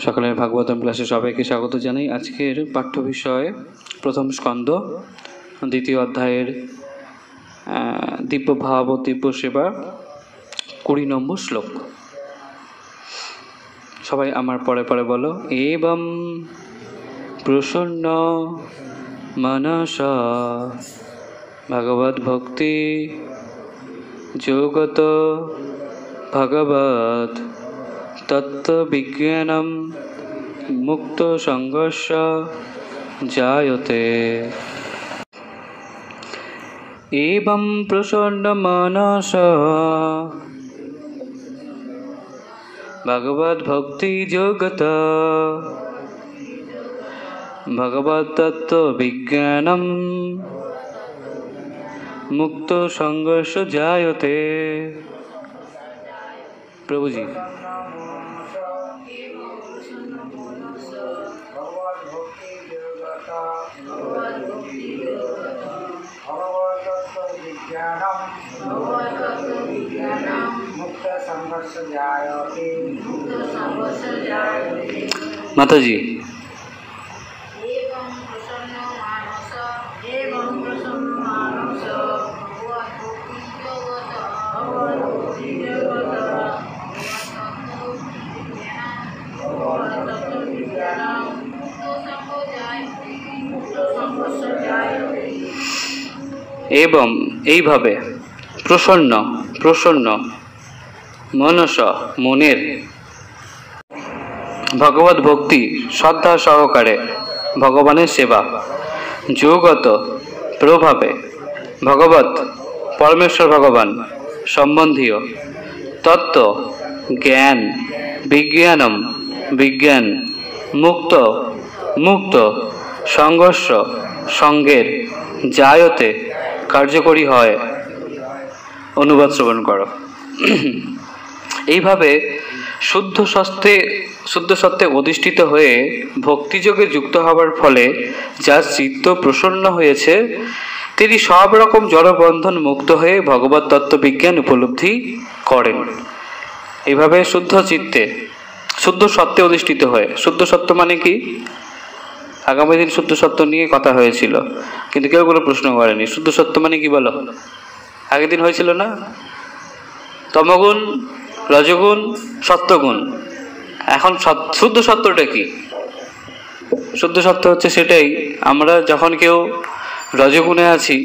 সকালের ভাগবতম ক্লাসে সবাইকে স্বাগত জানাই। আজকের পাঠ্য বিষয় প্রথম স্কন্ধ, দ্বিতীয় অধ্যায়ের দিব্য ভাব ও দিব্য সেবা, 20 নম্বর শ্লোক। সবাই আমার পরে পরে বলো। এবম প্রসন্ন মনসা ভগবদ ভক্তি যোগত ভগবত তত্ত্ববিজ্ঞানম মুক্ত সংঘর্ষ জায়তে। এবম প্রসন্ন মনস ভগবদ ভক্তি যোগত ভগবত তত্ত্ববিজ্ঞানম মুক্ত সংঘর্ষ জায়তে। প্রভুজি মাতাজি এবং এইভাবে প্রসন্ন প্রসন্ন মনস মনের ভগবত ভক্তি শ্রদ্ধা সহকারে ভগবানের সেবা যোগত প্রভাবে ভগবত পরমেশ্বর ভগবান সম্বন্ধীয় তত্ত্ব জ্ঞান বিজ্ঞানম বিজ্ঞান মুক্ত মুক্ত সংঘর্ষ সঙ্গের জায়তে কার্যকরী হয়। অনুবাদ শ্রবণ করো। এইভাবে শুদ্ধ সত্ত্বে অধিষ্ঠিত হয়ে ভক্তিযোগে যুক্ত হবার ফলে যার চিত্ত প্রসন্ন হয়েছে তিনি সব রকম জড়বন্ধন মুক্ত হয়ে ভগবত তত্ত্ববিজ্ঞান উপলব্ধি করেন। এইভাবে শুদ্ধ চিত্তে শুদ্ধ সত্ত্বে অধিষ্ঠিত হয়ে, শুদ্ধ সত্য মানে কি? আগামী দিন শুদ্ধ সত্য নিয়ে কথা হয়েছিল, কিন্তু কেউ কোনো প্রশ্ন করেনি। শুদ্ধ সত্য মানে কি বলো? আগের দিন হয়েছিল না? তমগুণ, রজগুণ, সত্যগুণ। এখন শুদ্ধ সত্যটা কি? শুদ্ধ সত্য হচ্ছে সেটাই, আমরা যখন কেউ রজগুণে আছি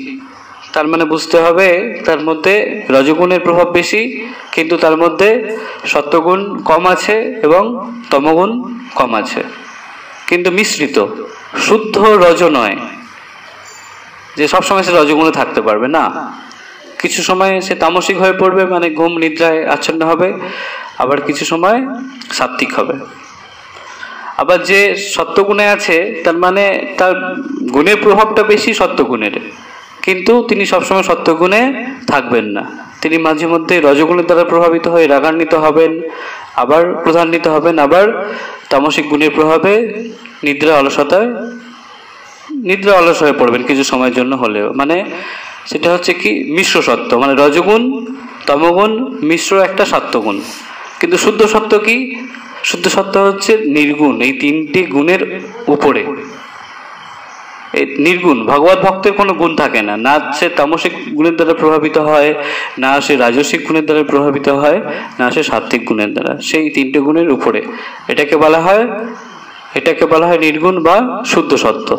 তার মানে বুঝতে হবে তার মধ্যে রজগুণের প্রভাব বেশি, কিন্তু তার মধ্যে সত্যগুণ কম আছে এবং তমগুণ কম আছে, কিন্তু মিশ্রিত। শুদ্ধ রজ নয় যে সবসময় সে রজগুণে থাকতে পারবে না, কিছু সময় সে তামসিক হয়ে পড়বে, মানে ঘুম নিদ্রায় আচ্ছন্ন হবে, আবার কিছু সময় সাত্ত্বিক হবে। আবার যে সত্যগুণে আছে তার মানে তার গুণের প্রভাবটা বেশি সত্যগুণের, কিন্তু তিনি সবসময় সত্যগুণে থাকবেন না, তিনি মাঝে মধ্যে রজগুণের দ্বারা প্রভাবিত হয়ে রাগান্বিত হবেন, আবার ক্রোধান্বিত হবেন, আবার তামসিক গুণের প্রভাবে নিদ্রা অলস হয়ে পড়বেন কিছু সময়ের জন্য হলেও। মানে সেটা হচ্ছে কি মিশ্র সত্য, মানে রজগুণ তমগুণ মিশ্র একটা সত্যগুণ। কিন্তু শুদ্ধ সত্য কি? শুদ্ধ সত্য হচ্ছে নির্গুণ, এই তিনটি গুণের উপরে। এই নির্গুণ ভগবত ভক্তের কোনো গুণ থাকে না, না সে তামসিক গুণের দ্বারা প্রভাবিত হয়, না সে রাজসিক গুণের দ্বারা প্রভাবিত হয়, না সে সাত্ত্বিক গুণের দ্বারা, সেই তিনটে গুণের উপরে। এটাকে বলা হয় নির্গুণ বা শুদ্ধ সত্য।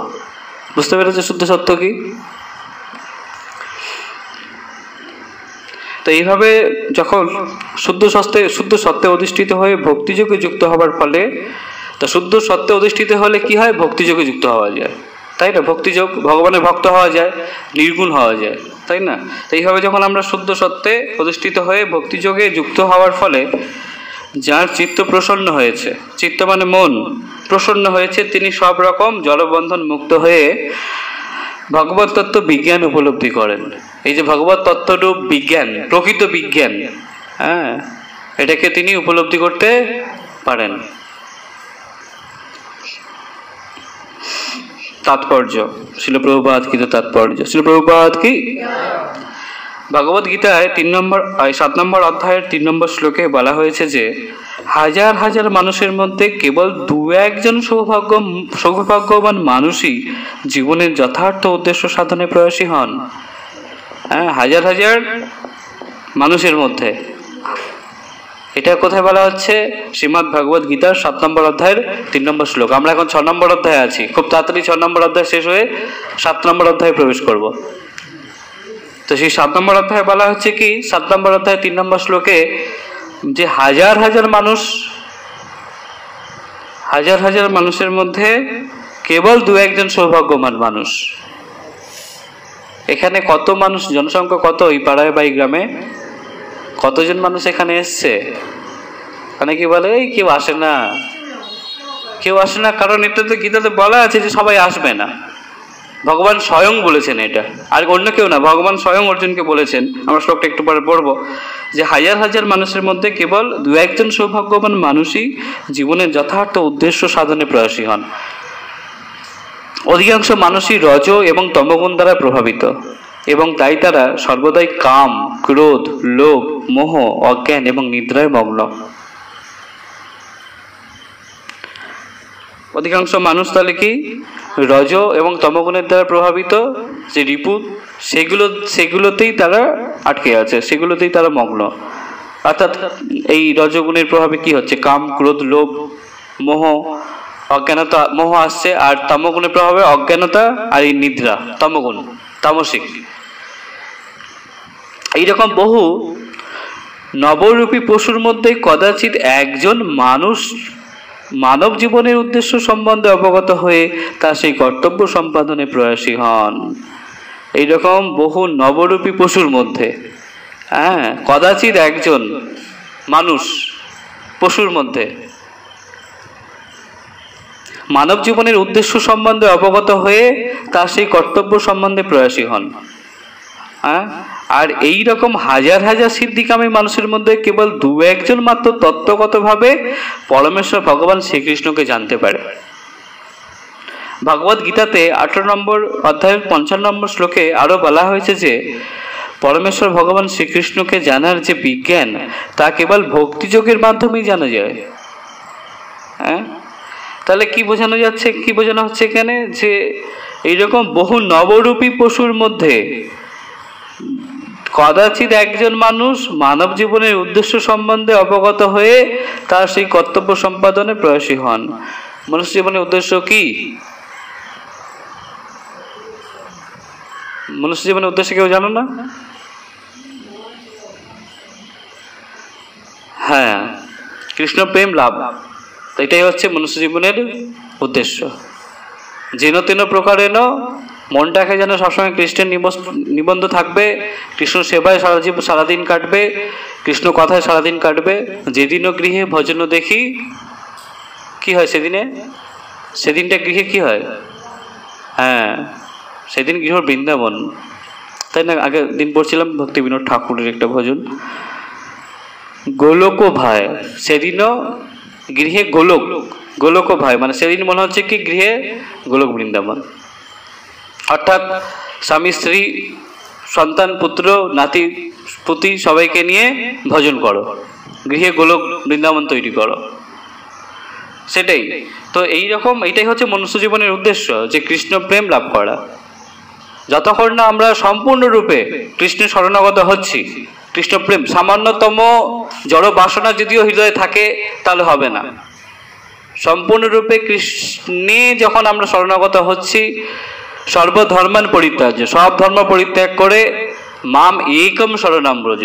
বুঝতে পেরেছে শুদ্ধ সত্য কি? তো এইভাবে যখন শুদ্ধ সত্ত্বে অধিষ্ঠিত হয়ে ভক্তিযোগে যুক্ত হবার ফলে, তা শুদ্ধ সত্ত্বে অধিষ্ঠিত হলে কি হয়? ভক্তিযোগে যুক্ত হওয়া যায়, তাই না? ভক্তিযোগ, ভগবানের ভক্ত হওয়া যায়, নির্গুণ হওয়া যায়, তাই না? তো এইভাবে যখন আমরা শুদ্ধ সত্ত্বে অধিষ্ঠিত হয়ে ভক্তিযোগে যুক্ত হওয়ার ফলে যার চিত্ত প্রসন্ন হয়েছে, চিত্ত মানে মন প্রসন্ন হয়েছে, তিনি সব রকম জড়বন্ধন মুক্ত হয়ে ভগবত তত্ত্ব বিজ্ঞান উপলব্ধি করেন। এই যে ভগবত তত্ত্বরূপ বিজ্ঞান, প্রকৃত বিজ্ঞান, হ্যাঁ, এটাকে তিনি উপলব্ধি করতে পারেন। তাৎপর্য, শিল প্রভুপাদ কি তো তাৎপর্য, শিল প্রভুপাদ কি। ভগবদ গীতায় 7 নম্বর অধ্যায়ের 3 নম্বর শ্লোকে বলা হয়েছে যে হাজার হাজার মানুষের মধ্যে কেবল 2-1 সৌভাগ্যবান মানুষই জীবনের যথার্থ উদ্দেশ্য সাধনে প্রয়াসী হন। হ্যাঁ, হাজার হাজার মানুষের মধ্যে। এটা কোথায় বলা হচ্ছে? শ্রীমদ্ ভগবদ গীতার 7 নম্বর অধ্যায়ের 3 নম্বর শ্লোক। আমরা এখন 6 নম্বর অধ্যায়ে আছি। খুব তাড়াতাড়ি 6 নম্বর অধ্যায় শেষ হয়ে 7 নম্বর অধ্যায়ে প্রবেশ করব। তো সেই 7 নম্বর অধ্যায়ে বলা হচ্ছে কি, 7 নম্বর অধ্যায় 3 নম্বর শ্লোকে যে হাজার হাজার মানুষের মধ্যে কেবল 2-1 সৌভাগ্যবান মানুষ। এখানে কত মানুষ, জনসংখ্যা কত এই পাড়ায় বা এই গ্রামে? কতজন মানুষ এখানে এসছে? অনেকে বলে এই কেউ আসে না, কারণ এটা তো গীতাতে বলা আছে যে সবাই আসবে না। ভগবান স্বয়ং বলেছেন এটা, আর অন্য কেউ না, ভগবান স্বয়ং অর্জুনকে বলেছেন। আমরা শ্লোকটা একটু পরে পড়বো যে হাজার হাজার মানুষের মধ্যে কেবল 2-1 সৌভাগ্যবান মানুষই জীবনের যথার্থ উদ্দেশ্য সাধনে প্রয়াসী হন। অধিকাংশ মানুষই রজ এবং তমগুণ দ্বারা প্রভাবিত, এবং তাই তারা সর্বদাই কাম, ক্রোধ, লোভ, মোহ, অজ্ঞান এবং নিদ্রায় মগ্ন। অধিকাংশ মানুষ তাহলে কি রজ এবং তমগুণের দ্বারা প্রভাবিত, যে রিপু, সেগুলোতেই তারা আটকে আছে, সেগুলোতেই তারা মগ্ন। অর্থাৎ এই রজগুণের প্রভাবে কি হচ্ছে? কাম, ক্রোধ, লোভ, মোহ, অজ্ঞানতা, মোহ আসছে। আর তমগুণের প্রভাবে অজ্ঞানতা আর এই নিদ্রা, তমগুণ, তামসিক। এইরকম বহু নবরূপী পশুর মধ্যে কদাচিৎ একজন মানুষ মানব জীবনের উদ্দেশ্য সম্বন্ধে অবগত হয়ে তা সেই কর্তব্য সম্পাদনে প্রয়াসী হন। এইরকম বহু নবরূপী পশুর মধ্যে, হ্যাঁ, কদাচিৎ একজন মানুষ পশুর মধ্যে মানব জীবনের উদ্দেশ্য সম্বন্ধে অবগত হয়ে তা সেই কর্তব্য সম্বন্ধে প্রয়াসী হন। হ্যাঁ, আর এই রকম হাজার হাজার সিদ্ধিকামী মানুষের মধ্যে কেবল 2-1 মাত্র তত্ত্বগতভাবে পরমেশ্বর ভগবান শ্রীকৃষ্ণকে জানতে পারে। ভগবদ গীতাতে 18 নম্বর অধ্যায়ের 55 নম্বর শ্লোকে আরো বলা হয়েছে যে পরমেশ্বর ভগবান শ্রীকৃষ্ণকে জানার যে বিজ্ঞান, তা কেবল ভক্তিযোগের মাধ্যমেই জানা যায়। হ্যাঁ, তাহলে কি বোঝানো হচ্ছে এখানে? যে এইরকম বহু নবরূপী পশুর মধ্যে কদাচিৎ একজন মানুষ মানব জীবনের উদ্দেশ্য সম্বন্ধে অবগত হয়ে তার সেই কর্তব্য সম্পাদনে প্রয়াসী হন। মনুষ্য জীবনের উদ্দেশ্য কি? মনুষ্য জীবনের উদ্দেশ্য কেউ জানো না? হ্যাঁ, কৃষ্ণ প্রেম লাভ, এটাই হচ্ছে মনুষ্য জীবনের উদ্দেশ্য। যেন তেন প্রকারেণ মনটাকে যেন সবসময় কৃষ্ণের নিবন্ধ থাকবে, কৃষ্ণ সেবায় সারাদিন কাটবে, কৃষ্ণ কথায় সারাদিন কাটবে। যেদিনও গৃহে ভজন দেখি, কি হয় সেদিনটা গৃহে কি হয়? হ্যাঁ, সেদিন গৃহ বৃন্দাবন, তাই না? আগের দিন পড়ছিলাম ভক্তি বিনোদ ঠাকুরের একটা ভজন, গোলক ভাই, সেদিনও গৃহে গোলক ভাই, মানে সেদিন মনে হচ্ছে কি গৃহে গোলক বৃন্দাবন। অর্থাৎ স্বামী, স্ত্রী, সন্তান, পুত্র, নাতি, পুতি সবাইকে নিয়ে ভজন করো, গৃহে গোলক বৃন্দাবন তৈরি করো, সেটাই তো। এইটাই হচ্ছে মনুষ্য জীবনের উদ্দেশ্য, যে কৃষ্ণ প্রেম লাভ করা। যতক্ষণ না আমরা সম্পূর্ণরূপে কৃষ্ণের শরণাগত হচ্ছি, কৃষ্ণ প্রেম সামান্যতম জড় বাসনা যদিও হৃদয়ে থাকে তাহলে হবে না। সম্পূর্ণরূপে কৃষ্ণে যখন আমরা শরণাগত হচ্ছি, সর্বধর্মান পরিত্যাজ্য, সব ধর্ম পরিত্যাগ করে মাম একম শরণাম ব্রজ,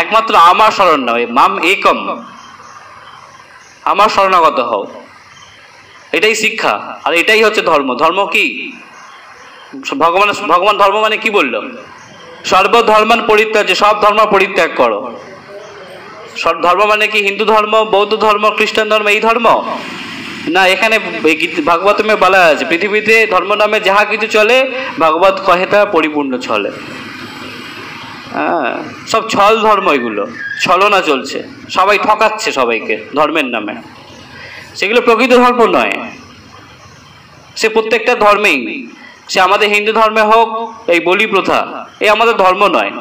একমাত্র আমার শরণ নয়, মাম একম, আমার শরণাগত হও, এটাই শিক্ষা। আর এটাই হচ্ছে ধর্ম। ধর্ম কি? ভগবান ধর্ম মানে কি বলল? সর্বধর্মান পরিত্যাজ্য, সব ধর্ম পরিত্যাগ করো। সব ধর্ম মানে কি? হিন্দু ধর্ম, বৌদ্ধ ধর্ম, খ্রিস্টান ধর্ম, এই ধর্ম না। এখানে ভাগবতমে বলা আছে পৃথিবীতে ধর্ম নামে যাহা কিছু চলে, ভাগবত কহে তা পরিপূর্ণ চলে। হ্যাঁ, সব ছল ধর্ম, এগুলো ছলনা চলছে, সবাই ঠকাচ্ছে সবাইকে ধর্মের নামে। সেগুলো প্রকৃত ধর্ম নয়। সে প্রত্যেকটা ধর্মেই, সে আমাদের হিন্দু ধর্মে হোক এই বলি প্রথা, এই আমাদের ধর্ম নয়।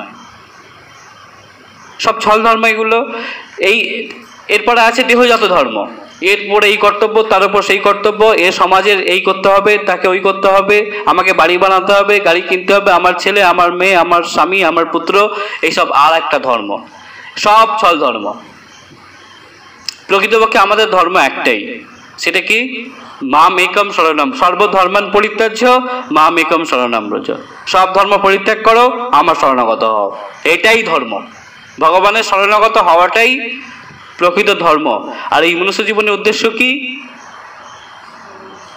সব ছল ধর্ম এগুলো। এই এরপরে আছে দেহজাত ধর্ম, এরপরে এই কর্তব্য, তার উপর সেই কর্তব্য, এ সমাজের এই করতে হবে, তাকে ওই করতে হবে, আমাকে বাড়ি বানাতে হবে, গাড়ি কিনতে হবে, আমার ছেলে, আমার মেয়ে, আমার স্বামী, আমার পুত্র, এইসব আর একটা ধর্ম, সব ছল ধর্ম। প্রকৃতপক্ষে আমাদের ধর্ম একটাই, সেটা কি? মাম একম শরণম, সর্বধর্মান পরিত্যাজ্য মাম একম শরণম ব্রজ। সব ধর্ম পরিত্যাগ করো, আমার শরণাগত হও, এটাই ধর্ম। ভগবানের শরণাগত হওয়াটাই প্রকৃত ধর্ম। আর এই মনুষ্য জীবনের উদ্দেশ্য কি?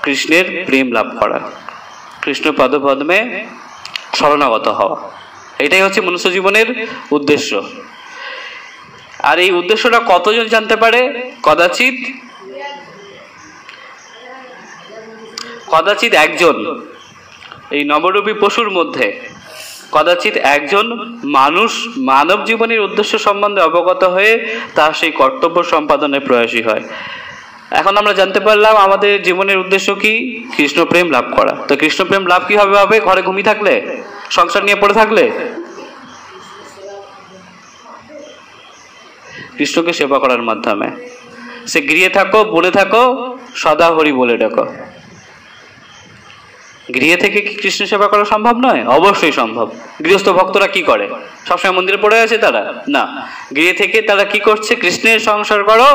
কৃষ্ণের প্রেম লাভ করা, কৃষ্ণ পদপদ্মে শরণাগত হওয়া, এটাই হচ্ছে মনুষ্য জীবনের উদ্দেশ্য। আর এই উদ্দেশ্যটা কতজন জানতে পারে? কদাচিৎ একজন, এই নবরূপী পশুর মধ্যে কদাচিৎ একজন মানুষ মানব জীবনের উদ্দেশ্য সম্বন্ধে অবগত হয়ে তার সেই কর্তব্য সম্পাদনের প্রয়াসী হয়। এখন আমরা জানতে পারলাম আমাদের জীবনের উদ্দেশ্য কি? কৃষ্ণপ্রেম লাভ করা। তো কৃষ্ণপ্রেম লাভ কিভাবে হবে? ঘরে ঘুমিয়ে থাকলে, সংসার নিয়ে পড়ে থাকলে? কৃষ্ণকে সেবা করার মাধ্যমে। সে গৃহে থাকো, বলে থাকো, সদা হরি বলে ডাকো। গৃহে থেকে কি কৃষ্ণ সেবা করা সম্ভব নয়? অবশ্যই সম্ভব। গৃহস্থ ভক্তরা কি করে? সবসময় মন্দিরে পড়ে আছে তারা? না, গৃহে থেকে তারা কি করছে? কৃষ্ণের সংসার করো,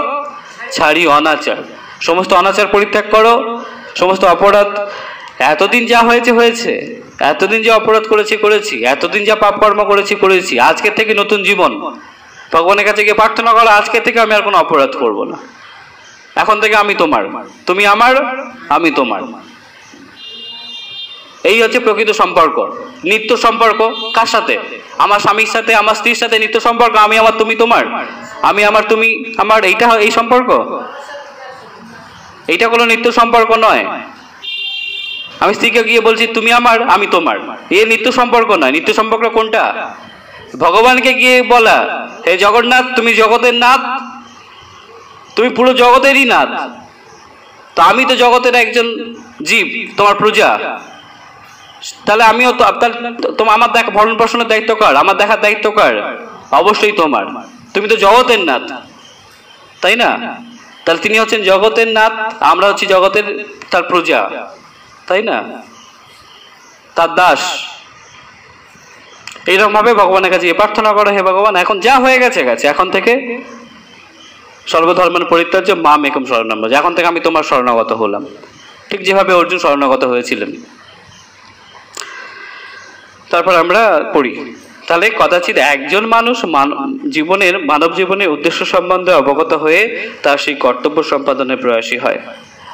ছাড়ি অনাচার, সমস্ত অনাচার পরিত্যাগ করো, সমস্ত অপরাধ, এতদিন যা হয়েছে হয়েছে, এতদিন যে অপরাধ করেছি, এতদিন যা পাপ কর্ম করেছি, আজকের থেকে নতুন জীবন। ভগবানের কাছে গিয়ে প্রার্থনা করো, আজকে থেকে আমি আর কোনো অপরাধ করব না, এখন থেকে আমি তোমার, তুমি আমার, আমি তোমার। এই হচ্ছে প্রকৃত সম্পর্ক, নিত্য সম্পর্ক। কার সাথে? আমার স্বামীর সাথে, আমার স্ত্রীর সাথে নিত্য সম্পর্ক। আমি আমার, তুমি তোমার, আমি আমার, তুমি আমার, এইটা এই সম্পর্ক। এইটা কোনো নিত্য সম্পর্ক নয়। আমি স্ত্রীকে গিয়ে বলছি তুমি আমার, আমি তোমার, এ নিত্য সম্পর্ক নয়। নিত্য সম্পর্ক কোনটা? ভগবানকে গিয়ে বলা, হে জগন্নাথ, তুমি জগতের নাথ, তুমি পুরো জগতেরই নাথ, তো আমি তো জগতের একজন জীব, তোমার প্রজা, তাহলে আমিও তো, তোমার আমার দেখা ভরণ পোষণের দায়িত্ব কার? আমার দেখার দায়িত্ব কার? অবশ্যই তোমার। তুমি তো জগতের নাথ, তাই না? তাহলে তিনি হচ্ছেন জগতের নাথ, আমরা হচ্ছি জগতের তার প্রজা, তাই না? তার দাস। এইরকম ভাবে ভগবানের কাছে প্রার্থনা করো, হে ভগবান, এখন যা হয়ে গেছে গেছে, এখন থেকে সর্বধর্মের পরিত্যাজ্য মাম একম শরণম ব্রজ, এখন থেকে আমি তোমার শরণাগত হলাম। ঠিক যেভাবে অর্জুন শরণাগত হয়েছিলেন। তারপর আমরা পড়ি, তাহলে কদাচিৎ একজন মানুষ মানব জীবনের উদ্দেশ্য সম্বন্ধে অবগত হয়ে তার সেই কর্তব্য সম্পাদনের প্রয়াসী হয়।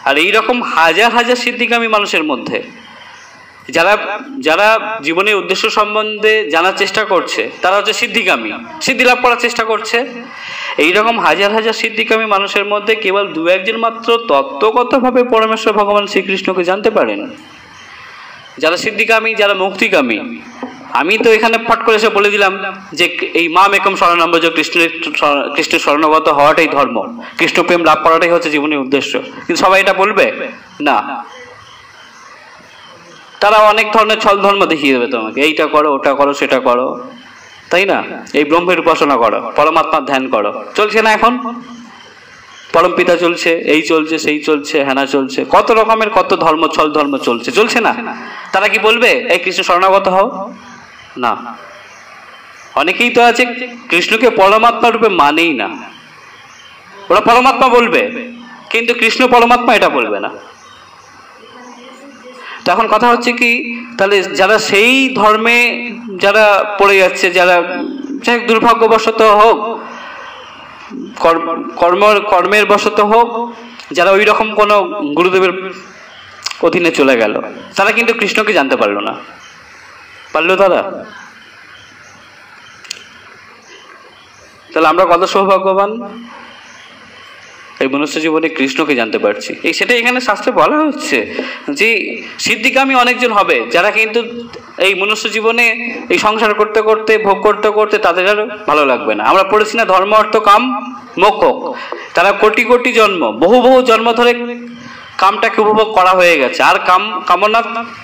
আর এইরকম হাজার হাজার সিদ্ধিকামী মানুষের মধ্যে যারা জীবনের উদ্দেশ্য সম্বন্ধে জানার চেষ্টা করছে, তারা হচ্ছে সিদ্ধিকামী, সিদ্ধি লাভ করার চেষ্টা করছে। এইরকম হাজার হাজার সিদ্ধিকামী মানুষের মধ্যে কেবল দু একজন মাত্র তত্ত্বগতভাবে পরমেশ্বর ভগবান শ্রীকৃষ্ণকে জানতে পারেন। যারা সিদ্ধিকামী, যারা মুক্তিকামী। আমি তো এখানে ফট করে এসে বলে দিলাম যে এই মাম একম শরণম ব্রজ, কৃষ্ণের শরণাগত হওয়াটাই ধর্ম, কৃষ্ণপ্রেম লাভ করাটাই হচ্ছে জীবনের উদ্দেশ্য। কিন্তু সবাই এটা বলবে না। তারা অনেক ধরনের ছল ধর্ম দেখিয়ে দেবে তোমাকে, এইটা করো, ওটা করো, সেটা করো, তাই না? এই ব্রহ্মের উপাসনা করো, পরমাত্মার ধ্যান করো, চলছে না এখন? পরম পিতা চলছে, এই চলছে, সেই চলছে, হেনা চলছে, কত রকমের কত ধর্ম, ছল ধর্ম চলছে না? তারা কি বলবে এই কৃষ্ণ শরণাগত হও? না। অনেকেই তো আছে কৃষ্ণকে পরমাত্মা রূপে মানেই না, ওরা পরমাত্মা বলবে কিন্তু কৃষ্ণ পরমাত্মা এটা বলবে না। তো এখন কথা হচ্ছে কি, তাহলে যারা সেই ধর্মে যারা পড়ে যাচ্ছে, যারা দুর্ভাগ্যবশত হোক, কর্মের বশত হোক, যারা ওই রকম কোনো গুরুদেবের অধীনে চলে গেল, তারা কিন্তু কৃষ্ণকে জানতে পারলো না। পারলো তারা? তাহলে আমরা কত সৌভাগ্যবান, এই মনুষ্য জীবনে কৃষ্ণকে জানতে পারছি। সেটাই এখানে শাস্ত্রে বলা হচ্ছে যে সিদ্ধিকামী অনেকজন হবে, যারা কিন্তু এই মনুষ্য জীবনে এই সংসার করতে করতে, ভোগ করতে করতে তাদের আর ভালো লাগবে না। আমরা পড়েছি না, ধর্ম অর্থ কাম মোক্ষ। তারা কোটি কোটি জন্ম, বহু বহু জন্ম ধরে কামটাকে উপভোগ করা হয়ে গেছে, আর কামনা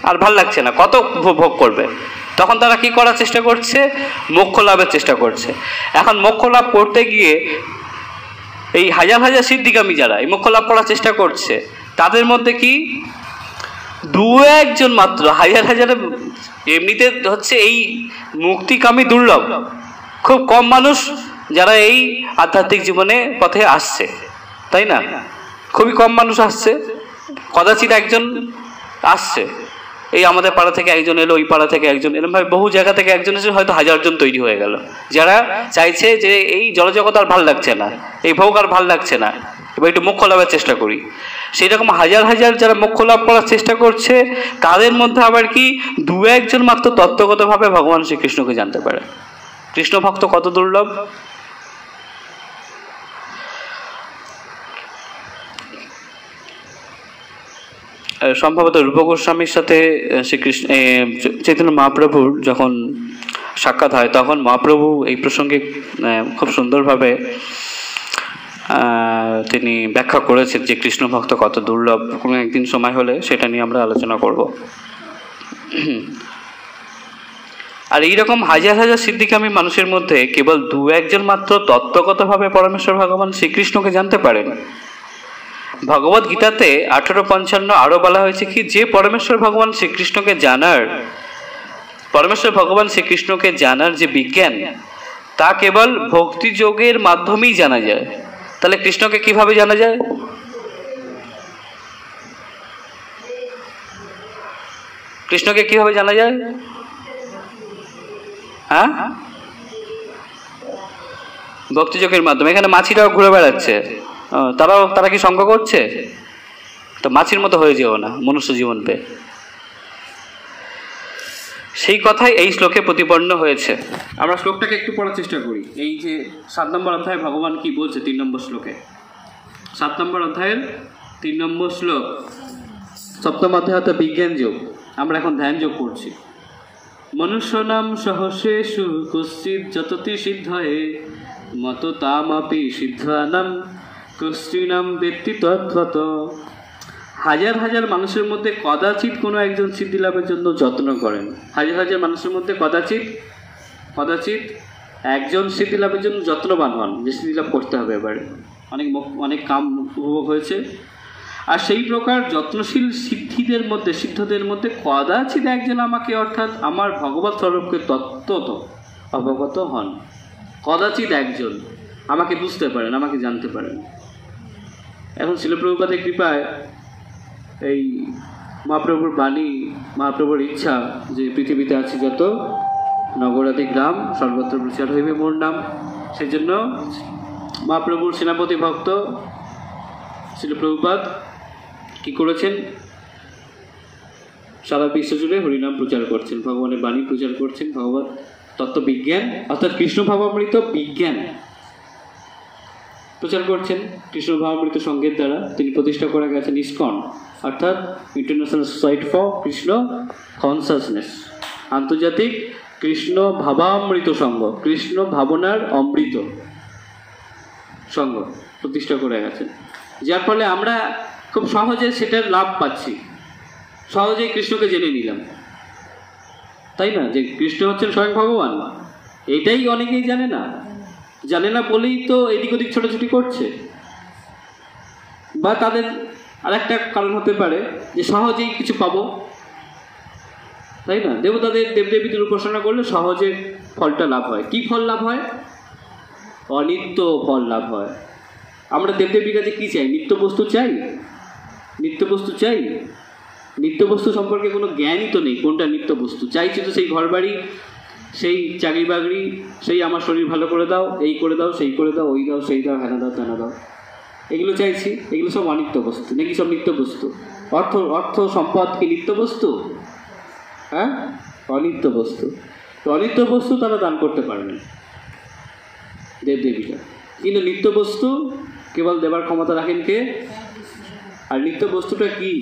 আর ভাল লাগছে না, কত ভোগ করবে। তখন তারা কি করার চেষ্টা করছে? মোক্ষ লাভের চেষ্টা করছে। এখন মোক্ষ লাভ করতে গিয়ে এই হাজার হাজার সিদ্ধিকামী যারা এই মোক্ষ লাভ করার চেষ্টা করছে, তাদের মধ্যে কি দু একজন মাত্র, হাজার হাজার, এমনিতে হচ্ছে এই মুক্তিকামী দুর্লভ, খুব কম মানুষ যারা এই আধ্যাত্মিক জীবনে পথে আসছে, তাই না? খুবই কম মানুষ আসছে, কদাচিৎ একজন আসছে। এই আমাদের পাড়া থেকে একজন এলো, ওই পাড়া থেকে একজন, এরকমভাবে বহু জায়গা থেকে একজন এসে হয়তো হাজারজন তৈরি হয়ে গেল, যারা চাইছে যে এই জড়জগৎ আর ভাল লাগছে না, এই ভোগ আর ভাল লাগছে না, এবার একটু মোক্ষ লাভের চেষ্টা করি। সেই রকম হাজার হাজার যারা মোক্ষ লাভ করার চেষ্টা করছে, তাদের মধ্যে আবার কি দু একজন মাত্র তত্ত্বগতভাবে ভগবান শ্রীকৃষ্ণকে জানতে পারে। কৃষ্ণ ভক্ত কত দুর্লভ! সম্ভবত রূপ গোস্বামীর সাথে শ্রীকৃষ্ণ চৈতন্য মহাপ্রভুর যখন সাক্ষাৎ হয়, তখন মহাপ্রভু এই প্রসঙ্গে খুব সুন্দরভাবে তিনি ব্যাখ্যা করেছেন যে কৃষ্ণ ভক্ত কত দুর্লভ। কোনো একদিন সময় হলে সেটা নিয়ে আমরা আলোচনা করব। আর এইরকম হাজার হাজার সিদ্ধিকামী মানুষের মধ্যে কেবল দু একজন মাত্র তত্ত্বগতভাবে পরমেশ্বর ভগবান শ্রীকৃষ্ণকে জানতে পারেন। ভগবদ গীতাতে 18:55 আরো বলা হয়েছে কি, যে পরমেশ্বর ভগবান শ্রীকৃষ্ণকে জানার, পরমেশ্বর ভগবান শ্রীকৃষ্ণকে জানার যে বিজ্ঞান, তা কেবল ভক্তি যোগের মাধ্যমেই জানা যায়। তাহলে কৃষ্ণকে কিভাবে জানা যায়? কৃষ্ণকে কিভাবে জানা যায়? হ্যাঁ, ভক্তি যোগের মাধ্যমে। এখানে মাছিরাও ঘুরে বেড়াচ্ছে, তারা কি সঙ্গ করছে? তো মাছির মতো হয়ে যেও না মনুষ্য জীবন পেয়ে। সেই কথাই এই শ্লোকে প্রতিপন্ন হয়েছে। আমরা শ্লোকটাকে একটু পড়ার চেষ্টা করি। এই যে 7 নম্বর অধ্যায়ে ভগবান কি বলছে 3 নম্বর শ্লোকে, 7 নম্বর অধ্যায়ের 3 নম্বর শ্লোক, সপ্তম অধ্যায় হতে বিজ্ঞান যোগ। আমরা এখন ধ্যান যোগ করছি। মনুষ্য নাম সহসেষু কশ্চিৎ যততি সিদ্ধয়ে মত তামাপি সিদ্ধানাম কশ্চিনাম ব্যক্তি তৎপত। হাজার হাজার মানুষের মধ্যে কদাচিৎ কোনো একজন সিদ্ধি লাভের জন্য যত্ন করেন। হাজার হাজার মানুষের মধ্যে কদাচিৎ একজন সিদ্ধি লাভের জন্য যত্নবান হন, যে সিদ্ধি লাভ করতে হবে। এবারে অনেক কাম উপভোগ হয়েছে, আর সেই প্রকার যত্নশীল সিদ্ধদের মধ্যে কদাচিৎ একজন আমাকে, অর্থাৎ আমার ভগবৎ স্বরূপকে তত্ত্বত অবগত হন। কদাচিৎ একজন আমাকে বুঝতে পারেন, আমাকে জানতে পারেন। এখন শিল প্রভুপাদের কৃপায় এই মহাপ্রভুর বাণী, মহাপ্রভুর ইচ্ছা যে পৃথিবীতে আছে যত নগরাদি গ্রাম সর্বত্র প্রচার হইবে মোর নাম, সেই জন্য মহাপ্রভুর সেনাপতি ভক্ত শিল প্রভুপাদ কি করেছেন? সারা বিশ্ব জুড়ে হরিনাম প্রচার করছেন, ভগবানের বাণী প্রচার করছেন, ভগবত তত্ত্ববিজ্ঞান অর্থাৎ কৃষ্ণ ভাবামৃত বিজ্ঞান প্রচার করছেন। কৃষ্ণ ভাবামৃত সংঘের দ্বারা তিনি প্রতিষ্ঠা করে গেছেন ইসকন, অর্থাৎ international society for Krishna consciousness, আন্তর্জাতিক কৃষ্ণ ভাবামৃত সংঘ, কৃষ্ণ ভাবনার অমৃত সংঘ প্রতিষ্ঠা করে গেছেন। যার ফলে আমরা খুব সহজে সেটার লাভ পাচ্ছি, সহজেই কৃষ্ণকে জেনে নিলাম, তাই না? যে কৃষ্ণ হচ্ছেন স্বয়ং ভগবান, এটাই অনেকেই জানে না বলেই তো এদিক ওদিক ছোটাছুটি করছে। বা তাদের আরেকটা কারণ হতে পারে যে সহজেই কিছু পাবো, তাই না? দেবতাদের দেবদেবীদের উপাসনা করলে সহজে ফলটা লাভ হয়। কি ফল লাভ হয়? অনিত্য ফল লাভ হয়। আমরা দেবদেবীর কাছে কি চাই? নিত্য বস্তু চাই, নিত্য বস্তু সম্পর্কে কোনো জ্ঞানই তো নেই। কোনটা নিত্য বস্তু চাইছি? তো সেই ঘর বাড়ি, সেই চাকরি বাকরি, সেই আমার শরীর ভালো করে দাও, এই করে দাও, সেই করে দাও, ওই দাও, সেই দাও, হেনা দাও, তেনা দাও, এগুলো চাইছি। এগুলো সব অনিত্য বস্তু নাকি? সব নিত্য বস্তু। অর্থ সম্পদ কি নিত্য বস্তু? হ্যাঁ, অনিত্য বস্তু। তো অনিত্য বস্তু তারা দান করতে পারবেন দেবদেবীরা, কিন্তু নিত্য বস্তু কেবল দেবার ক্ষমতা রাখেন কে? আর নিত্য বস্তুটা কি?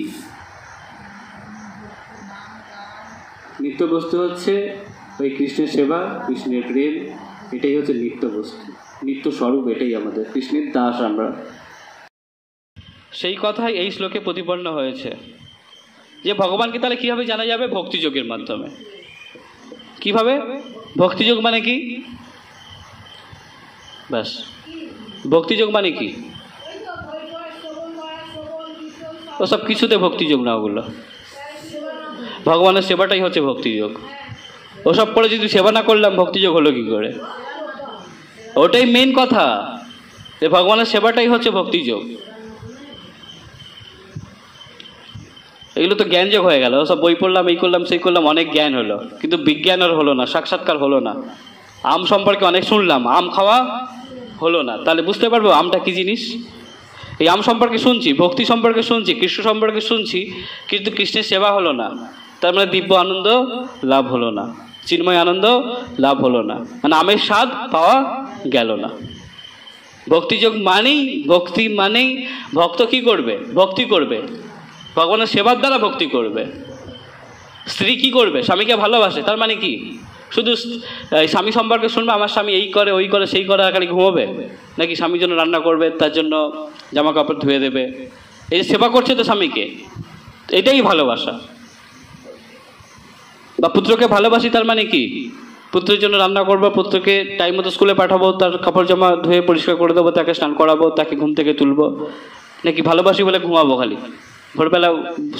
নিত্য বস্তু হচ্ছে ওই কৃষ্ণের সেবা, কৃষ্ণের প্রেম, এটাই হচ্ছে নিত্য বস্তু, নিত্য স্বরূপ। এটাই আমাদের কৃষ্ণের দাস আমরা। সেই কথাই এই শ্লোকে প্রতিপন্ন হয়েছে যে ভগবানকে তাহলে কীভাবে জানা যাবে? ভক্তিযোগের মাধ্যমে। কিভাবে? ভক্তিযোগ মানে কি? ব্যাস, ভক্তিযোগ মানে কি? ওসব কিছুতে ভক্তিযোগ না, ওগুলো ভগবানের সেবাটাই হচ্ছে ভক্তিযোগ। ওসব করে যদি সেবা না করলাম, ভক্তিযোগ হলো কি করে? ওটাই মেন কথা, যে ভগবানের সেবাটাই হচ্ছে ভক্তিযোগ। এগুলো তো জ্ঞানযোগ হয়ে গেল। ওসব বই পড়লাম, এই করলাম, সেই করলাম, অনেক জ্ঞান হলো, কিন্তু বিজ্ঞান আর হলো না, সাক্ষাৎকার হলো না। আম সম্পর্কে অনেক শুনলাম, আম খাওয়া হলো না। তাহলে বুঝতে পারবো আমটা কি জিনিস? এই আম সম্পর্কে শুনছি, ভক্তি সম্পর্কে শুনছি, কৃষ্ণ সম্পর্কে শুনছি, কিন্তু কৃষ্ণের সেবা হলো না। তার মানে দিব্য আনন্দ লাভ হলো না, চিন্ময় আনন্দ লাভ হলো না, মানে আমের স্বাদ পাওয়া গেল না। ভক্তিযোগ মানেই, ভক্তি মানেই ভক্ত কি করবে? ভক্তি করবে, ভগবানের সেবার দ্বারা ভক্তি করবে। স্ত্রী কি করবে? স্বামীকে ভালোবাসে, তার মানে কি? শুধু স্বামী সম্পর্কে শুনবে, আমার স্বামী এই করে, ওই করে, সেই করে, আর খালি ঘুমোবে? নাকি স্বামীর জন্য রান্না করবে, তার জন্য জামা কাপড় ধুয়ে দেবে? এই যে সেবা করছে তো স্বামীকে, এটাই ভালোবাসা। বা পুত্রকে ভালোবাসি, তার মানে কি? পুত্রের জন্য রান্না করবো, পুত্রকে টাইম মতো স্কুলে পাঠাবো, তার কাপড় জামা ধুয়ে পরিষ্কার করে দেবো, তাকে স্নান করাবো, তাকে ঘুম থেকে তুলবো। নাকি ভালোবাসি বলে ঘুমাবো, খালি ভোরবেলা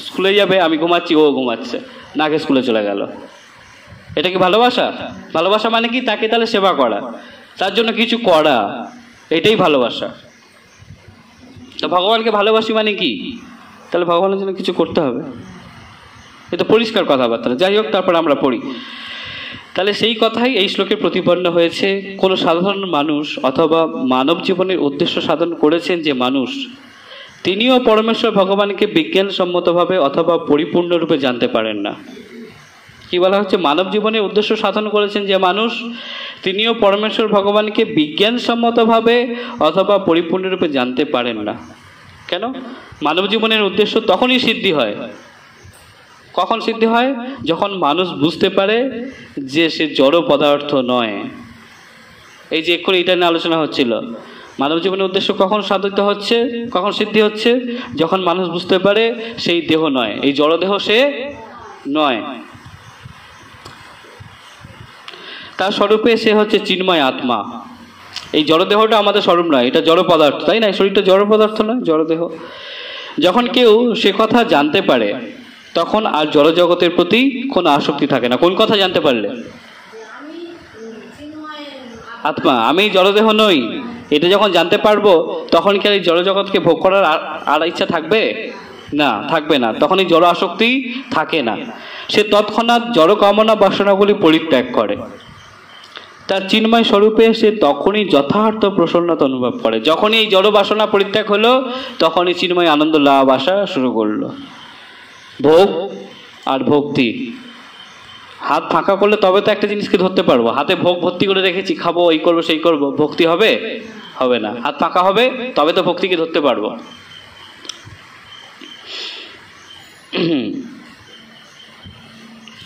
স্কুলে যাবে, আমি ঘুমাচ্ছি, ও ঘুমাচ্ছে, নাকে স্কুলে চলে গেল। এটা কি ভালোবাসা? ভালোবাসা মানে কি? তাকে তাহলে সেবা করা, তার জন্য কিছু করা, এটাই ভালোবাসা। তো ভগবানকে ভালোবাসি মানে কি? তাহলে ভগবানের জন্য কিছু করতে হবে। এটা পরিষ্কার কথাবার্তা। যাই হোক, তারপর আমরা পড়ি। তাহলে সেই কথাই এই শ্লোকে প্রতিপন্ন হয়েছে। কোনো সাধারণ মানুষ অথবা মানব জীবনের উদ্দেশ্য সাধন করেছেন যে মানুষ, তিনিও পরমেশ্বর ভগবানকে বিজ্ঞানসম্মতভাবে অথবা পরিপূর্ণরূপে জানতে পারেন না। কি বলা হচ্ছে? মানব জীবনের উদ্দেশ্য সাধন করেছেন যে মানুষ, তিনিও পরমেশ্বর ভগবানকে বিজ্ঞানসম্মতভাবে অথবা পরিপূর্ণরূপে জানতে পারেন না। কেন? মানব জীবনের উদ্দেশ্য তখনই সিদ্ধি হয়। কখন সিদ্ধি হয়? যখন মানুষ বুঝতে পারে যে সে জড় পদার্থ নয়। এই যে এক্ষুনি এটা নিয়ে আলোচনা হচ্ছিল, মানব জীবনের উদ্দেশ্য কখন সাধিত হচ্ছে, কখন সিদ্ধি হচ্ছে? যখন মানুষ বুঝতে পারে সেই দেহ নয়, এই জড় দেহ সে নয়, তার স্বরূপে সে হচ্ছে চিন্ময় আত্মা। এই জড় দেহটা আমাদের স্বরূপ নয়, এটা জড় পদার্থ, তাই না? শরীরটা জড় পদার্থ নয়, জড় দেহ। যখন কেউ সে কথা জানতে পারে, তখন আর জড় জগতের প্রতি কোনো আসক্তি থাকে না। কোন কথা জানতে পারলে? আত্মা, আমি জড়দেহ নই, এটা যখন জানতে পারবো, তখন কি আর এই জড় জগৎকে ভোগ করার আর ইচ্ছা থাকবে না? থাকবে না। তখন এই জড় আসক্তি থাকে না। সে তৎক্ষণাৎ জড় কামনা বাসনাগুলি পরিত্যাগ করে। তার চিন্ময় স্বরূপে সে তখনই যথার্থ প্রসন্নতা অনুভব করে। যখনই এই জড় বাসনা পরিত্যাগ হলো, তখনই চিন্ময় আনন্দ লাভ আসা শুরু করলো। ভোগ আর ভক্তি হাত ফাঁকা করলে তবে তো একটা জিনিসকে ধরতে পারবো। হাতে ভোগ ভর্তি করে রেখেছি, খাবো, এই করবো, সেই করবো, ভক্তি হবে? হবে না। হাত ফাঁকা হবে, তবে তো ভক্তিকে ধরতে পারবো।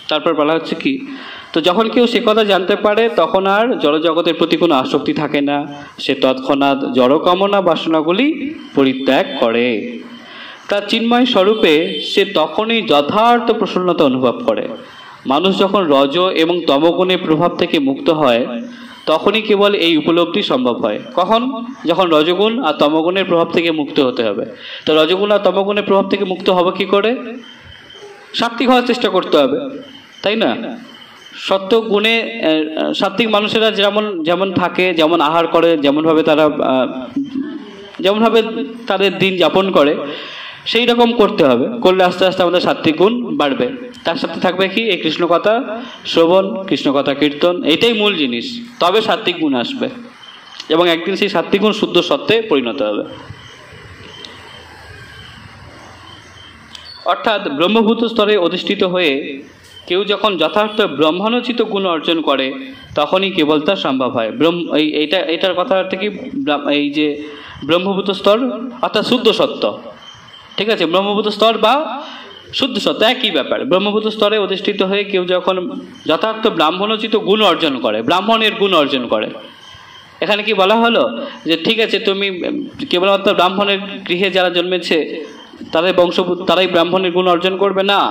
তারপর বলা হচ্ছে কি, তো যখন কেউ সে কথা জানতে পারে, তখন আর জড়জগতের প্রতি কোনো আসক্তি থাকে না। সে তৎক্ষণাৎ জড় কামনা বাসনাগুলি পরিত্যাগ করে। তার চিন্ময় স্বরূপে সে তখনই যথার্থ প্রসন্নতা অনুভব করে। মানুষ যখন রজ এবং তমগুণের প্রভাব থেকে মুক্ত হয়, তখনই কেবল এই উপলব্ধি সম্ভব হয়। কখন? যখন রজগুণ আর তমগুণের প্রভাব থেকে মুক্ত হতে হবে। তো রজগুণ আর তমগুণের প্রভাব থেকে মুক্ত হবে কি করে? সাত্বিক হওয়ার চেষ্টা করতে হবে, তাই না? সত্য গুণে সাত্বিক মানুষেরা যেমন যেমন থাকে, যেমন আহার করে, যেমনভাবে তাদের দিন যাপন করে, সেই রকম করতে হবে। করলে আস্তে আস্তে আমাদের সাত্বিক গুণ বাড়বে। তার সাথে থাকবে কি? এই কৃষ্ণ কথা শ্রবণ, কৃষ্ণ কথা কীর্তন, এটাই মূল জিনিস। তবে সাত্বিক গুণ আসবে এবং একদিন সেই সাত্বিক গুণ শুদ্ধ সত্ত্বে পরিণত হবে। অর্থাৎ ব্রহ্মভূত স্তরে অধিষ্ঠিত হয়ে কেউ যখন যথার্থ ব্রহ্মানুচিত গুণ অর্জন করে, তখনই কেবল তা সম্ভব হয়। এইটার কথা থেকে এই যে ব্রহ্মভূত স্তর অর্থাৎ শুদ্ধ সত্য, ঠিক আছে? ব্রহ্মভূত স্তর বা শুদ্ধ সত্য একই ব্যাপার। ব্রহ্মভূত স্তরে অধিষ্ঠিত হয়ে কেউ যখন যথার্থ ব্রাহ্মণোচিত গুণ অর্জন করে, ব্রাহ্মণের গুণ অর্জন করে। এখানে কি বলা হলো যে ঠিক আছে, তুমি কেবলমাত্র ব্রাহ্মণের গৃহে যারা জন্মেছে তাদের বংশভূত, তারাই ব্রাহ্মণের গুণ অর্জন করবে? না।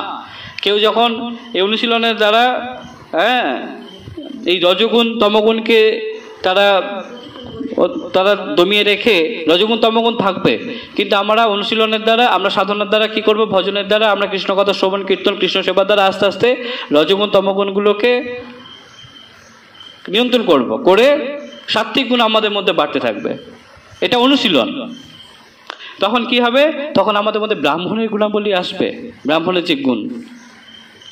কেউ যখন এই অনুশীলনের দ্বারা হ্যাঁ, এই রজগুণ তমগুণকে তারা দমিয়ে রেখে রজগুণ তমগুণ থাকবে, কিন্তু আমরা অনুশীলনের দ্বারা, আমরা সাধনার দ্বারা কি করব, ভজনের দ্বারা, আমরা কৃষ্ণ কথা শ্রবণ কীর্তন কৃষ্ণ সেবার দ্বারা আস্তে আস্তে রজগুণ তমগুণগুলোকে নিয়ন্ত্রণ করব, করে সাত্বিক গুণ আমাদের মধ্যে বাড়তে থাকবে। এটা অনুশীলন। তখন কি হবে, তখন আমাদের মধ্যে ব্রাহ্মণের গুণাবলী আসবে, ব্রাহ্মণের যে গুণ,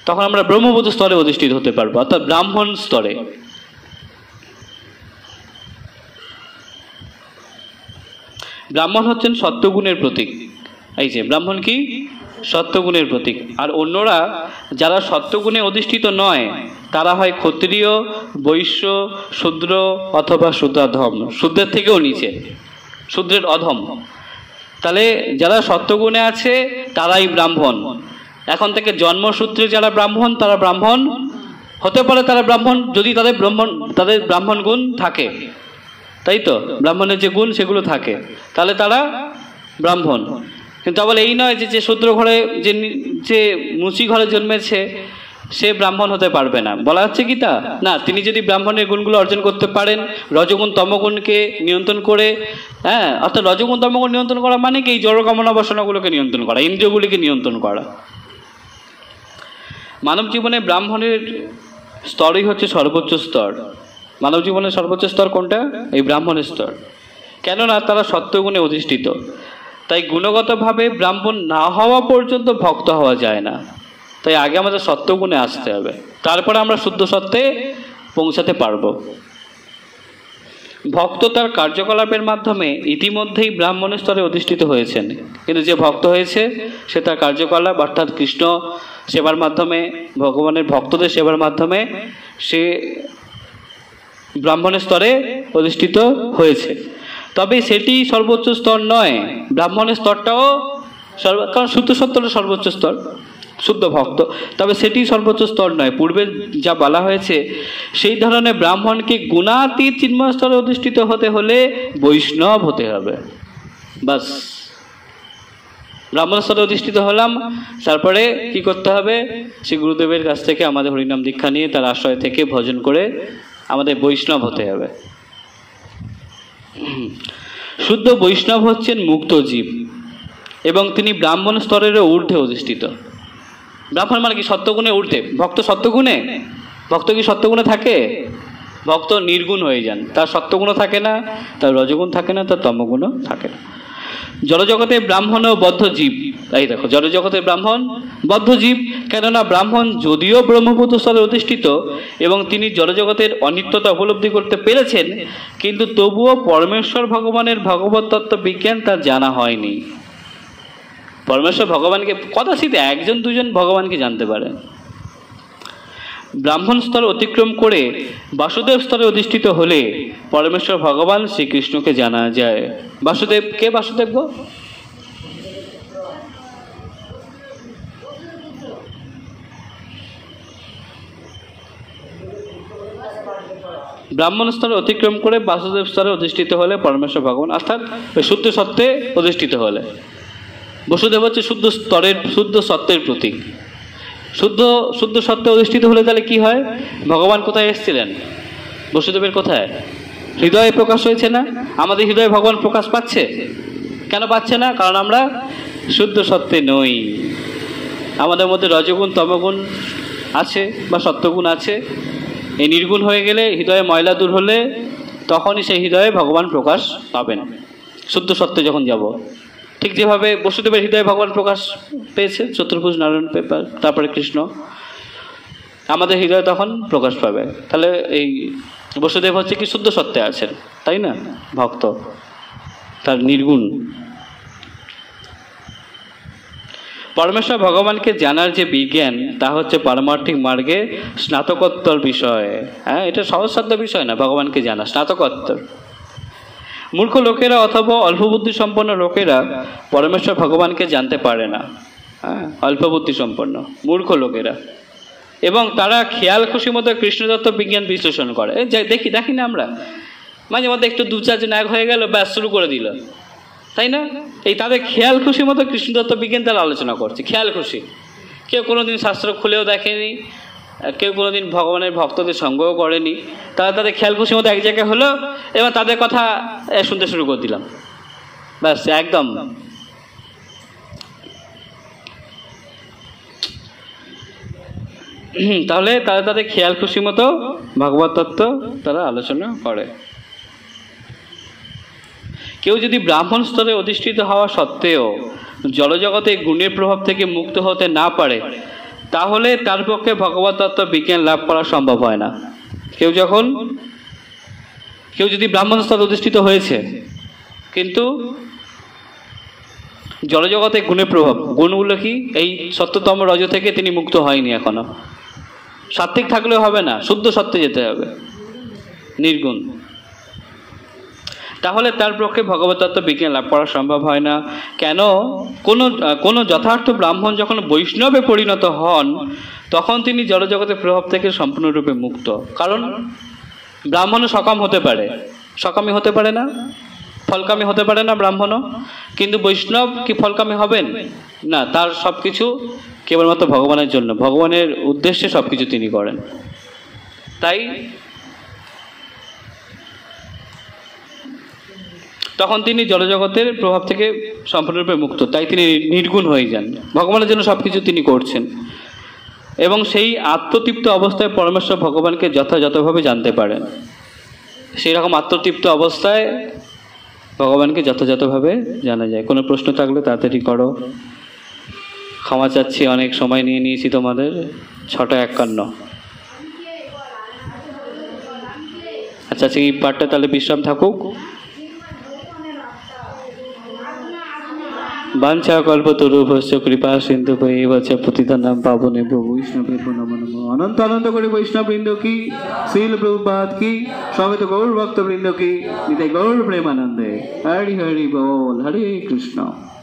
তখন আমরা ব্রহ্মবোধ স্তরে অধিষ্ঠিত হতে পারবো, অর্থাৎ ব্রাহ্মণ স্তরে। ব্রাহ্মণ হচ্ছেন সত্যগুণের প্রতীক। এই যে ব্রাহ্মণ কি, সত্যগুণের প্রতীক। আর অন্যরা যারা সত্যগুণে অধিষ্ঠিত নয় তারা হয় ক্ষত্রিয়, বৈশ্য, শূদ্র অথবা শূদ্রাধম, শূদ্রের থেকেও নিচে, শূদ্রের অধম। তাহলে যারা সত্যগুণে আছে তারাই ব্রাহ্মণ। এখন থেকে জন্মসূত্রে যারা ব্রাহ্মণ তারা ব্রাহ্মণ হতে পারে, তারা ব্রাহ্মণ যদি তাদের ব্রাহ্মণ গুণ থাকে, তাই তো, ব্রাহ্মণের যে গুণ সেগুলো থাকে, তাহলে তারা ব্রাহ্মণ। কিন্তু আবার এই নয় যে শূদ্র ঘরে, যে মুচি ঘরে জন্মেছে সে ব্রাহ্মণ হতে পারবে না, বলা হচ্ছে কি তা না। তিনি যদি ব্রাহ্মণের গুণগুলো অর্জন করতে পারেন, রজগুণ তমগুণকে নিয়ন্ত্রণ করে, হ্যাঁ, অর্থাৎ রজগুণ তমগুণ নিয়ন্ত্রণ করা মানে কি, এই জড় কামনা বাসনাগুলোকে নিয়ন্ত্রণ করা, ইন্দ্রিয়গুলিকে নিয়ন্ত্রণ করা। মানব জীবনে ব্রাহ্মণের স্তরই হচ্ছে সর্বোচ্চ স্তর। মানব জীবনের সর্বোচ্চ স্তর কোনটা, এই ব্রাহ্মণের স্তর। কেননা তারা সত্যগুণে অধিষ্ঠিত, তাই গুণগতভাবে ব্রাহ্মণ না হওয়া পর্যন্ত ভক্ত হওয়া যায় না। তাই আগে আমাদের সত্যগুণে আসতে হবে, তারপরে আমরা শুদ্ধ সত্যে পৌঁছাতে পারবো। ভক্ত তার কার্যকলাপের মাধ্যমে ইতিমধ্যেই ব্রাহ্মণের স্তরে অধিষ্ঠিত হয়েছেন, কিন্তু যে ভক্ত হয়েছে সে তার কার্যকলাপ অর্থাৎ কৃষ্ণ সেবার মাধ্যমে, ভগবানের ভক্তদের সেবার মাধ্যমে সে ব্রাহ্মণের স্তরে অধিষ্ঠিত হয়েছে। তবে সেটি সর্বোচ্চ স্তর নয়, ব্রাহ্মণের স্তরটাও কারণ শুদ্ধ সত্যটা সর্বোচ্চ স্তর, শুদ্ধ ভক্ত, তবে সেটি সর্বোচ্চ স্তর নয়। পূর্বে যা বলা হয়েছে সেই ধরনের ব্রাহ্মণকে গুণাতীত চিন্ময় স্তরে অধিষ্ঠিত হতে হলে বৈষ্ণব হতে হবে। বাস, ব্রাহ্মণ স্তরে অধিষ্ঠিত হলাম, তারপরে কি করতে হবে, শ্রী গুরুদেবের কাছ থেকে আমাদের হরিনাম দীক্ষা নিয়ে তার আশ্রয় থেকে ভজন করে আমাদের বৈষ্ণব হতে হবে। শুদ্ধ বৈষ্ণব হচ্ছেন মুক্ত জীব এবং তিনি ব্রাহ্মণ স্তরেরও ঊর্ধ্বে অধিষ্ঠিত। ব্রাহ্মণ মানে কি, সত্যগুণে ঊর্ধ্বে। ভক্ত সত্যগুণে, ভক্ত কি সত্যগুণে থাকে? ভক্ত নির্গুণ হয়ে যান, তার সত্যগুণও থাকে না, তার রজগুণ থাকে না, তার তমগুণও থাকে না। জড়জগতে ব্রাহ্মণ ও বদ্ধ জীব, এই দেখো, জড়জগতে ব্রাহ্মণ বদ্ধ জীব, কেননা ব্রাহ্মণ যদিও ব্রহ্মপুত্র স্তরে অধিষ্ঠিত এবং তিনি জড়জগতের অনিত্যতা উপলব্ধি করতে পেরেছেন, কিন্তু তবুও পরমেশ্বর ভগবানের ভগবত তত্ত্ব বিজ্ঞান তার জানা হয়নি। পরমেশ্বর ভগবানকে কদাচিৎ একজন দুজন ভগবানকে জানতে পারে। ব্রাহ্মণ স্তর অতিক্রম করে বাসুদেব স্তরে অধিষ্ঠিত হলে পরমেশ্বর ভগবান শ্রীকৃষ্ণকে জানা যায়। বাসুদেব কে? বাসুদেব গো, ব্রাহ্মণ স্তরে অতিক্রম করে বাসুদেব স্তরে অধিষ্ঠিত হলে পরমেশ্বর ভগবান, অর্থাৎ শুদ্ধ সত্ত্বে অধিষ্ঠিত হলে। বসুদেব হচ্ছে শুদ্ধ স্তরের, শুদ্ধ সত্ত্বের প্রতীক। শুদ্ধ সত্ত্বে অধিষ্ঠিত হলে তাহলে কি হয়, ভগবান কোথায় এসেছিলেন? বসুদেবের কোথায়? হৃদয়ে প্রকাশ হয়েছে না? আমাদের হৃদয়ে ভগবান প্রকাশ পাচ্ছে। কেন পাচ্ছে না? কারণ আমরা শুদ্ধ সত্ত্বে নই। আমাদের মধ্যে রজগুণ তমগুণ আছে বা সত্যগুণ আছে। এই নির্গুণ হয়ে গেলে, হৃদয়ে ময়লা দূর হলে তখনই সেই হৃদয়ে ভগবান প্রকাশ পাবেন, শুদ্ধ সত্ত্বে যখন যাব। ঠিক যেভাবে বসুদেবের হৃদয়ে ভগবান প্রকাশ পেয়েছে, চতুর্ভুজ নারায়ণ পেপার, তারপরে কৃষ্ণ, আমাদের হৃদয়ে তখন প্রকাশ পাবে। তাহলে এই বসুদেব হচ্ছে কি, শুদ্ধ সত্ত্বে আছেন, তাই না? ভক্ত তার নির্গুণ। পরমেশ্বর ভগবানকে জানার যে বিজ্ঞান, তা হচ্ছে পারমার্থিক মার্গে স্নাতকোত্তর বিষয়। হ্যাঁ, এটা সহজসাধ্য বিষয় না, ভগবানকে জানা, স্নাতকোত্তর। মূর্খ লোকেরা অথবা অল্প বুদ্ধি সম্পন্ন লোকেরা পরমেশ্বর ভগবানকে জানতে পারে না। হ্যাঁ, অল্প বুদ্ধি সম্পন্ন মূর্খ লোকেরা, এবং তারা খেয়াল খুশি মতো কৃষ্ণতত্ত্ব বিজ্ঞান বিশ্লেষণ করে। দেখি না আমরা মাঝে মধ্যে একটু দু চারজন এক হয়ে গেল, ব্যাস শুরু করে দিল, তাই না? এই তাদের খেয়াল খুশি মতো কৃষ্ণতত্ত্ব বিজ্ঞান তারা আলোচনা করছে, খেয়াল খুশি। কেউ কোনোদিন শাস্ত্র খুলেও দেখেনি, কেউ কোনোদিন ভগবানের ভক্তদের সঙ্গও করেনি, তারা তাদের খেয়াল খুশি মতো এক জায়গায় হলো এবং তাদের কথা শুনতে শুরু করে দিলাম, ব্যাস একদম। তাহলে তারা তাদের খেয়াল খুশি মতো ভগবত তত্ত্ব তারা আলোচনা করে। কেউ যদি ব্রাহ্মণ স্তরে অধিষ্ঠিত হওয়া সত্ত্বেও জড়জগতে গুণের প্রভাব থেকে মুক্ত হতে না পারে, তাহলে তার পক্ষে ভগবত তত্ত্ব বিজ্ঞান লাভ করা সম্ভব হয় না। কেউ যদি ব্রাহ্মণ স্তরে অধিষ্ঠিত হয়েছে কিন্তু জড়জগতে গুণের প্রভাব, গুণগুলো কি, এই সত্যতম রজ থেকে তিনি মুক্ত হয়নি এখনো। সাত্ত্বিক থাকলেও হবে না, শুদ্ধ সত্যে যেতে হবে, নির্গুণ। তাহলে তার পক্ষে ভগবত তত্ত্ব বিজ্ঞান লাভ করা সম্ভব হয় না। কেন? কোনো যথার্থ ব্রাহ্মণ যখন বৈষ্ণবে পরিণত হন তখন তিনি জড়জগতের প্রভাব থেকে সম্পূর্ণরূপে মুক্ত। কারণ ব্রাহ্মণও সকাম হতে পারে, সকামী হতে পারে না, ফলকামী হতে পারে না ব্রাহ্মণও, কিন্তু বৈষ্ণব কি ফলকামী হবেন না? তার সব কিছু কেবলমাত্র ভগবানের জন্য, ভগবানের উদ্দেশ্যে সব কিছু তিনি করেন। তাই তখন তিনি জড়জগতের প্রভাব থেকে সম্পূর্ণরূপে মুক্ত, তাই তিনি নির্গুণ হয়ে যান, ভগবানের জন্য সব কিছু তিনি করছেন। এবং সেই আত্মতৃপ্ত অবস্থায় পরমেশ্বর ভগবানকে যথাযথভাবে জানতে পারেন। সেই রকম আত্মতৃপ্ত অবস্থায় ভগবানকে যথাযথভাবে জানা যায়। কোনো প্রশ্ন থাকলে তাড়াতাড়ি করো, ক্ষমা চাচ্ছি, অনেক সময় নিয়ে নিয়েছি তোমাদের। 6:51। আচ্ছা আচ্ছা, এই পাঠটা তাহলে বিশ্রাম থাকুক। বাঞ্ছা কল্পতরুভ্যশ্চ কৃপা সিন্ধুভ্যেব চ পতিতানাং পাবনেভ্যো বৈষ্ণবেভ্যো নমো নমঃ। অনন্ত অনন্ত করে বৈষ্ণববৃন্দ কি, শ্রীল প্রভুপাদ কি, সমবেত গৌর ভক্তবৃন্দ কি, নিতাই গৌর প্রেমানন্দে। হরি হরি বল, হরে কৃষ্ণ।